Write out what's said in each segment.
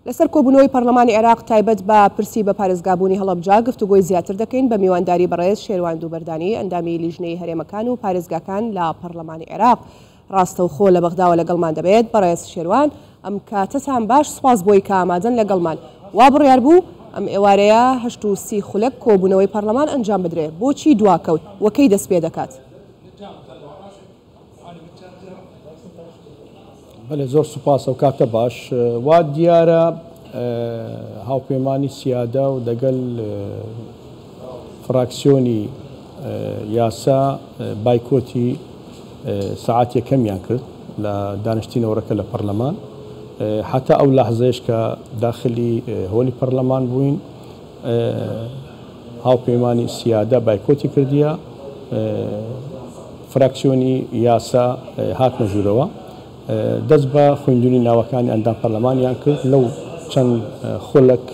لەسەر کۆبوونەوەی پەرلەمانی عێراق تایبەت بە پرسی بە پارێزگابوونی هەڵەبجا گفتوگۆی زیاتر دەکەین بە میوانداری بەڕێز شێروان دووبەردانی ئەندامی لیژنەی هەرێمەکان و پارێزگاکان لە پەرلەمانی عێراق. ڕاستەوخۆ لە بەغداوە لەگەڵمان دەبێت بەڕێز شێروان. ئەم کاتتان باش، سپاس بۆی کە ئامادەن لەگەڵمان. وا بڕیار بوو ئەم ئێوارەیە 8 خولەک کۆبوونەوەی پەرلەمان ئەنجام بدرێت. بۆچی دواکەوت؟ وەکەی دەست پێ دەکات؟ بەڵێ زۆر سوپاس و کاتە باش. وا دیارە هاوپەیمانی سیادا و دەگەل فراکسیۆنی یاسا بایکۆتی سعات یەکەمیان کرد لە دانیشتینەوەرەکە لە پەرلەمان. حتا ئەو لەحزەیەش کە داخلی هۆلی پەرلەمان بووین هاوپەیمانی سیادا بایکۆتی کردیە، فراکسیۆنی یاسا هاتنە ژوورەوە، دەست بە خوێندنی ناوەکانی ئەندام پەرلەمانیان کرد. لەو چەند خولەک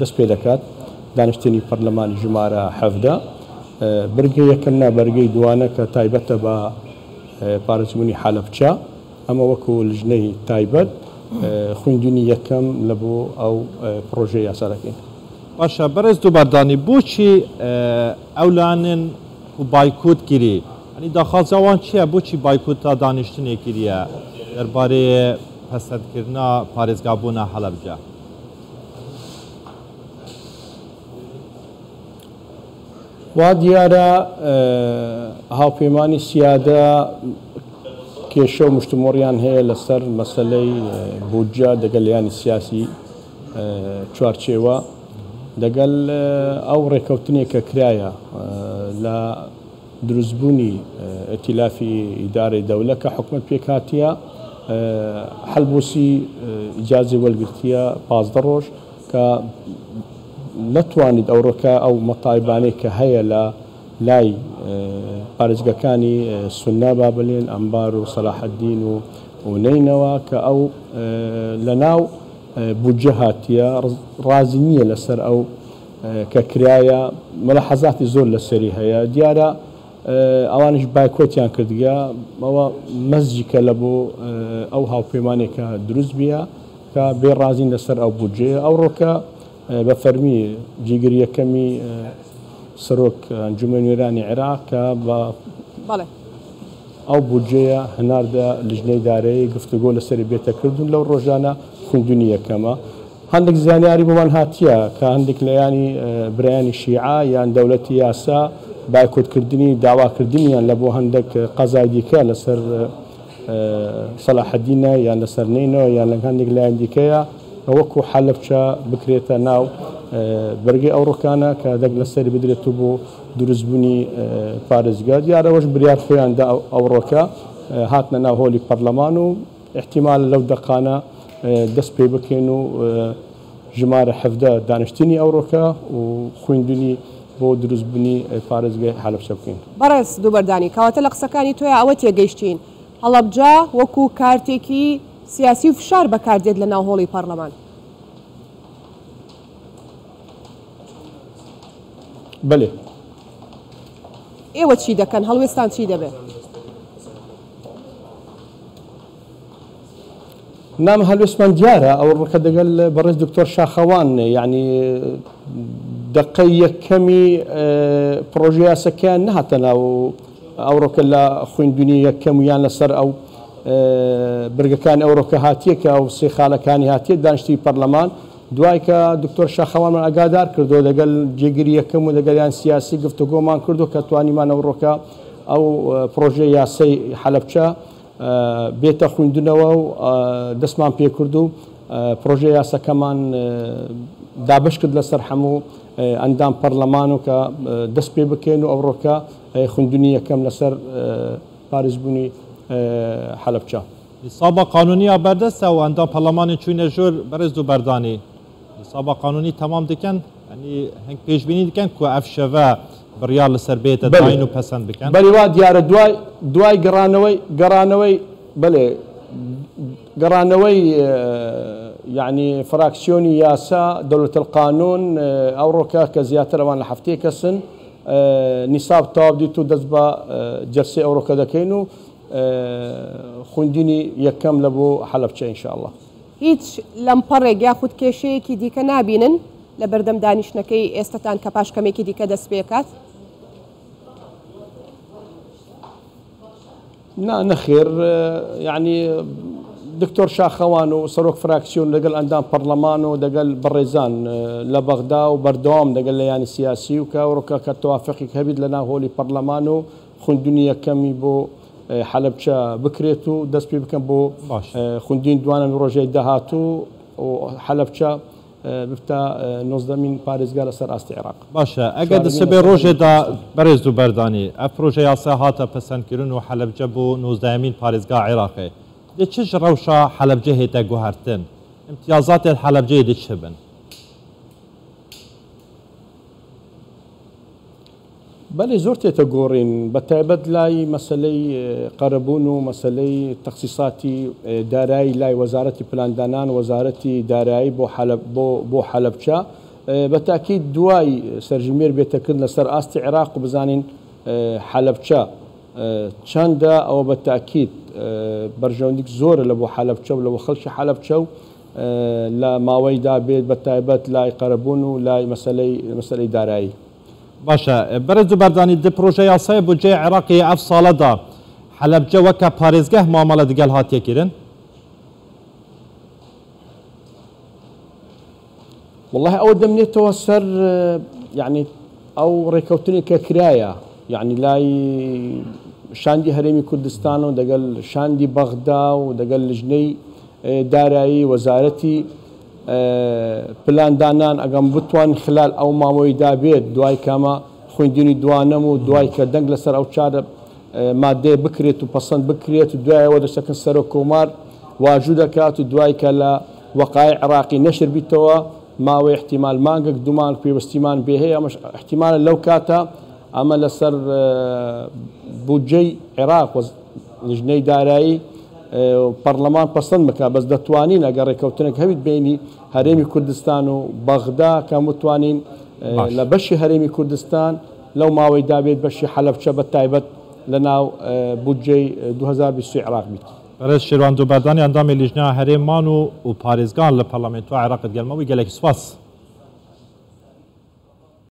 دەست پێ دەکات دانیشتنی پەرلەمانی ژمارە 17 بەرگەی یەکەم نا بەرگەی دوانە کە تایبەتە بە پارێزبوونی حەلەبجا. ئەمە وەکو لیژنەی تایبەت خوێندنی یەکەم لە بۆ ئەو پرۆژەی یاساەکەین. باشە بەڕێز دووبەردانی، بۆچی ئەولانن و بایکوت گیری؟ ئەنی داخوازەوان چییە؟ بۆچی بایکوت تا دانیشتنێکیریە دەربارەی پەسەندکردنا پارێزگابوونە حەلەبجا؟ وا دیارە هاوپەیمانی سیادا کێشە و مشتمۆڕیان هەیە لەسەر مەسەلەی بودجە دەگەلیانی سیاسی چوارچێوە دەگەل ئەو ڕێکەوتنێک کە کرایە لە دروستبوونی ئەتیلافی ئیدارەی دەولە کە حکومەت پێکاتیە هەڵبووسی ئیجازی وەرگرتیە 15 ڕۆژ کە نەتوانیت ئەوڕۆکە ئەو مەتایبانەی کە هەیە لە لای پارێزگەکانی سوننا بابلێن ئەمبار و سەلاحەدین و نینەوە کە ئەو لە ناو بودجە هاتیە ڕازی نییە لەسەر ئەو کە کرایە مەلاحەزاتی زۆر لەسەری هەیە. دیارە ئەوانش بایکۆتیان کردگە ئەوە مەزجیکە لە بۆ ئەو هاوپەیمانێکە دروست بیە کە بێ ڕازین لەسەر ئەو بودجێ. ئەو ڕۆکە بە فەرمی جێگیریەکەمی سەرۆک ئەنجومەن نوێرانی عێراق کە بە ئەو بودجەیە هەناردە لیژنەی دارایی گفتوگۆ لەسەری بێتە کردوون. لەو ڕۆژانە خوێندنی یەکەمە هەندێک زانیاری بۆمان هاتیە کە هەندێک لەیانی برایانی شیعە یان دەوڵەتی یاسا بایکۆتکردنی داواکردنیان لە بۆ هەندێک قەزای دیکە لەسەر سەلاحەدینە یان لەسەر نینەوە یان لە هەندێک لایەن دیکەیە وەکو حەلەبجا بکرێتە ناو بەرگەی ئەو ڕۆکانە کە دەک لەسەری بدرێت و بۆ دروستبوونی پارێزگا. دیارەوەش بریار خۆیاندا ئەو ڕۆکە هاتنە ناو هۆلی پەرلەمان و احتیمال لەو دەقانە دەست پێ بکەین و ژمارە 17 دانیشتنی ئەو ڕۆکە و خوێندنی بۆ دروستبوونی پارێزگای حەلەبجا بکەین. بەڕێز دووبەردانی، کەواتە لە قسەکانی تۆیە ئەوە تێگەیشتین هەڵەبجا وەکو کارتێکی سیاسی و فشار بەکاردێت لە ناو هۆڵی پەرلەمان. بەڵێ. ئێوە چی دەکەن؟ هەڵوێستان چی دەبێت؟ نام هەلوێستمان دیارە ئەو ڕۆکە دەگەل بەڕێز دکتۆر شاخەوان یعنی دقەی یەکەمی پرۆژە یاسەکەیان نەهاتە ناو ئەو ڕۆکە لە خوێندنی یەکەم یان لەسەر ئەو برگەکانی ئەو ڕۆکە هاتیە کە ئەو سێ خاڵەکانی هاتیە دانیشتی پەرلەمان. دوای کە دکتۆر شاخەوانمان ئاگادار کردو دەگەل جێگیری یەکەم و دەگەلیان سیاسی گفتوگۆمان کردو کە توانیمان ئەو ڕۆکە ئەو پرۆژە یاسەی حەلەبجا بێتە خوێندنەوە و دەستمان پێ کرد و پرۆژە یاسەکەمان دابش کرد لەسەر هەموو ئەندام پەرلەمان و کە دەست پێ بکەین و ئەو ڕۆکە خوێندنی یەکەم لەسەر پارێزبوونی حەلەبجا. حسابە قانونی بەردەستە و ئەندام پەرلەمانی چوونە ژوور. بەڕێز دووبەردانی، حسابە قانونی تەمام دکەن، ئەنی هەنگ پێشبینی دکەن کو ئەف شەڤە بڕیار لەسەر بێتە داین و پەسەند بکەن. بەڵێ دیارە دوای گەڕانەوەی بەڵێ گەڕانەوەی یعنی فراکسیۆنی یاسا دەوڵەت القانون ئەو ڕۆکە کە زیاتر ئەوان لە هەفتەیە کەسن نیساب تەواو دیت و دەست بە جەرسەی ئەو ڕۆکە دەکەین و خوێندنی یەکەم لە بۆ حەلەبجا ئینشاءالله. هیچ لەمپەڕێک یاخود کێشەیەکی دیکە نابینن لە بەردەم دانیشتنەکەی ئێستتان کە پاش کەمێکی دیکە دەست پێ بکات؟ نەخێر یعنی دکتۆر شاخەوان و سەرۆک فراکسیۆن لەگەڵ ئەندام پەرلەمان و دەگەل بەڕێزان لە بەغدا و بەردەوام دەگەل لە ینی سیاسی و کاوڕۆکە کە تەوافقی هەبیت لە ناو هۆڵی پەرلەمان و خوندنی یەکەمی بۆ حەلەبچە بکرێت و دەست پێ بکەم بۆ خوندین دوانن ڕۆژەی داهاتوو و حەلەبچە بفتە 19مین پارێزگا لەسەر ئاستی عێراق. باشە ئەگەر دەسەبێ ڕۆژێدا بەڕێز و بەردانی ئەف ڕۆژە یاسا هاتە پەسەندکردن و حەلەبجە بۆ 19مین پارێزگا عێراقی دێ چش ڕەوشە حەلەبجە هێتە گوهارتن امتیازاتێ حەلەبجەیە دێ چ بن؟ بەڵێ زۆر تێتە گۆڕین بە تایبەت لای مەسلەی قەرەبوون و مەسلەی تەخسیساتی دارایی لای وەزارەتی پلاندانان وەزارەتی دارایی بۆ حەلەبچە بە تاکید دوای سەرژمێر بێتەکرد لەسەر ئاستی عێراق و بزانین حەلەبچە چەندە ئەوە بە تاکید بەرژەوندێک زۆرە لە بۆ حەلەبچە و لەوە خەڵکی حەلەبچە و لە ماوەیدا بێت بە تایبەت لای قەرەبوون و لای مەسلەی دارایی. باشە بەرز و بەردانی دە پرۆژە یاسایە بۆ جێ عێراقی ئەف ساڵەدا حەلەبجە وەکە پارێزگەه مامەڵە دەگەل هاتیەکردن؟ والله ئەوە دەمنێتەوە سەر یعنی ئەو ڕێکەوتنی کە کرایە یعنی لای شاندی هەرێمی کوردستان و دەگەل شاندی بەغدا و دەگەل لژنەی دارایی وەزارەتی پلاندانان ئەگەم بتوان خلال ئەو ماوەیدا بێت دوای کامە خوێندنی دوانەم و دوای کە دەنگ لەسەر ئەو چارە مادەیە بکرێت و پەسەند بکرێت و دوایەوە دەچەکەن سەر و کۆمار واژوو دەکات و دوای کە لە وەقای عێراقی نەشر بیتەوە ماوەی احتیمال مانگێک دومان پێوەستیمان بێ هەیە ئەمەش احتیمالە لەو کاتە ئەمە لەسەر بودجەی عێراق لژنەی دارایی پەرلەمان پەسەند بکات بەس دەتوانین ئەگەر ڕێکەوتنێک هەویت بینی هەرێمی کوردستان و بەغدا کە متوانین لە بەشی هەرێمی کوردستان لەو ماوەیدا بێت بەشی حەلەبچە بە تایبەت لە ناو بودجەی 2020 عێراق بیت. بەرز شێروان دووبەردانی ئەندامی لیژنە هەرێمان و پارێزگان لە پەرلەمێنتوە عێراق گەلمەوەی گەلێکی سوپاس.